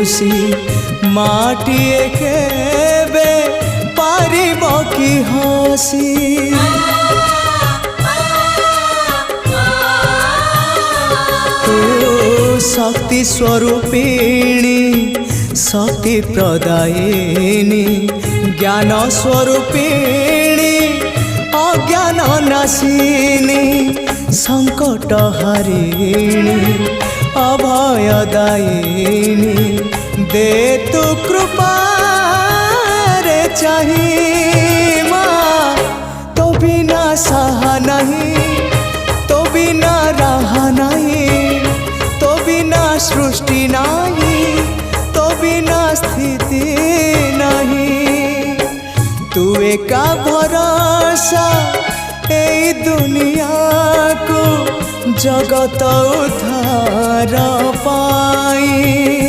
खुशी माटिए केबे पारिब कि हसी शक्ति स्वरूपिणी शक्ति प्रदायिनी ज्ञान स्वरूपिणी अज्ञान नाशिनी संकट हरिणी अभयदायिनी दे तु कृपा रे चाही माँ तो बिना सहा नहीं तो बिना रहा नहीं तो बिना सृष्टि नहीं तो बिना स्थिति नहीं तू एका भरोसा ए दुनिया को जगत उद्धार पाई।